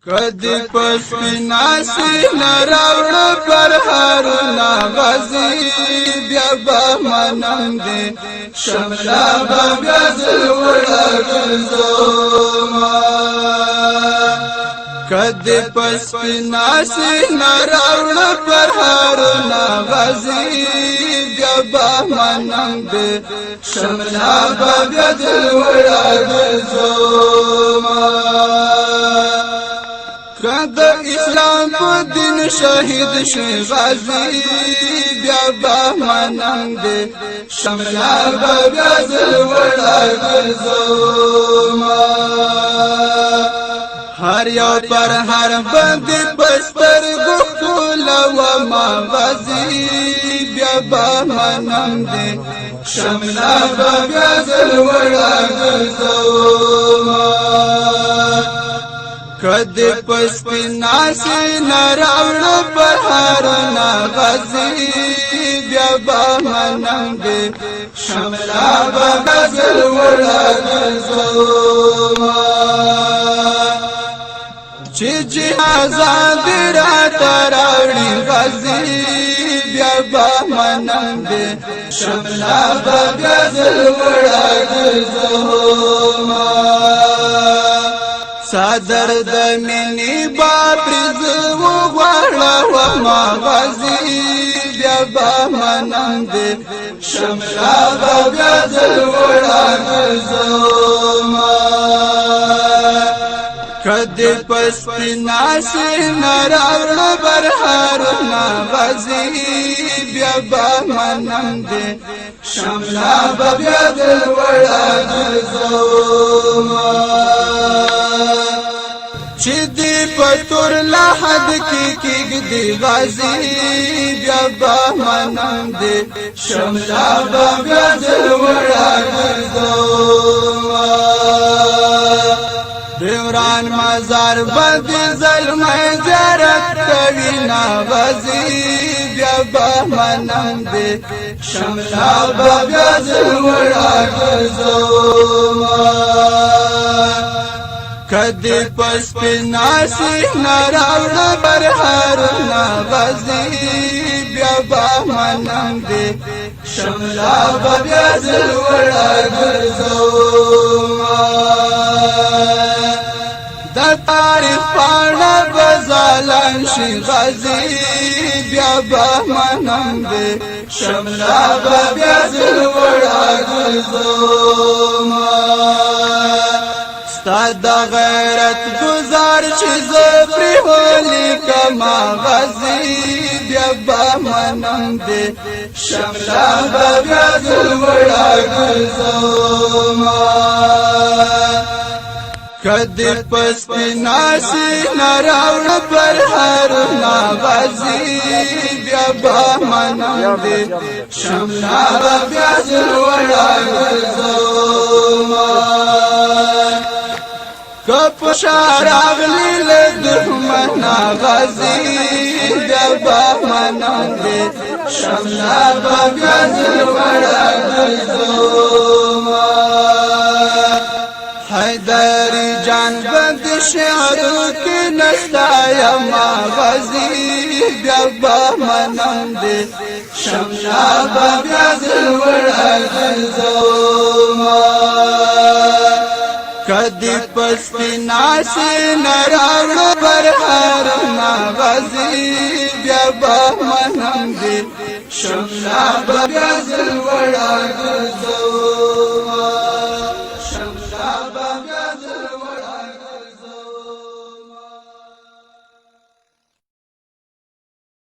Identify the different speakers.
Speaker 1: کدی پس پیناسی نراوڑ پر هارونا غزی بیا با منم دی شملا با بیازل وڑا گرزوما کدی پس پیناسی نراوڑ پر هارونا غزی بیا با منم دی شملا با بیازل وڑا گرزوما کد اسلام په دین شهید شي غازی بیا با منم دې شملا بیا زل وړا ګرځوما هر یو پر هر باندې بستر ګل و ما غازی بیا با منم دې شملا بیا زل وړا ګرځوما کدی پس پیناسی نراوڑ پر هارونا غزی بیا با منم دی شملا با غزل وڑا گرزوما چی جهازان دی را تراوڑی غزی بیا با منم دی شملا با غزل وڑا گرزوما صدر د مینی باپرز و غواړه و ما غزی بیا با منم دی شملا بیا زل وړا ګرځوما کدی پس پیناسی نراوړ بر هارونا غزی بیا با منم دی شملا بیا زل وړا ګرځوما چی دی پتور لحد کی دی غازی بیا با منم دی شملا بیا زل وڑا گرزوما دیوران مزار بدی ظلم زیارت کوي نا غازی بیا با منم دی شملا بیا زل وڑا گرزوما کدی پس پیناسی نراوڑ بر هارونا غزی بیا با منم دی شملا بیا زل وڑا گرزوما دا تاریخ پانا بزالان شی غزی بیا با منم دی شملا بیا زل وڑا گرزوما ستا دا غیرت گزار چی زفری ہولی کما غزی بیا با منم دی شملا بیا زل وڑا گرزوما کدی پس پیناسی نراوڑ پر هارونا غزی بیا با منم دی شملا بیا زل وڑا گرزوما کپ شارغ لیل دخمنا غزی بیا با منم دی شملا بیا زل وڑا گرزوما حیدری جان بند شعرو کی نستا ما غزی بیا با منم دی شملا بیا زل وڑا گرزوما کدی پس پیناسی نراوڑ پر هارونا غزی بیا با منم دی شملا بیا زل وڑا گرزوما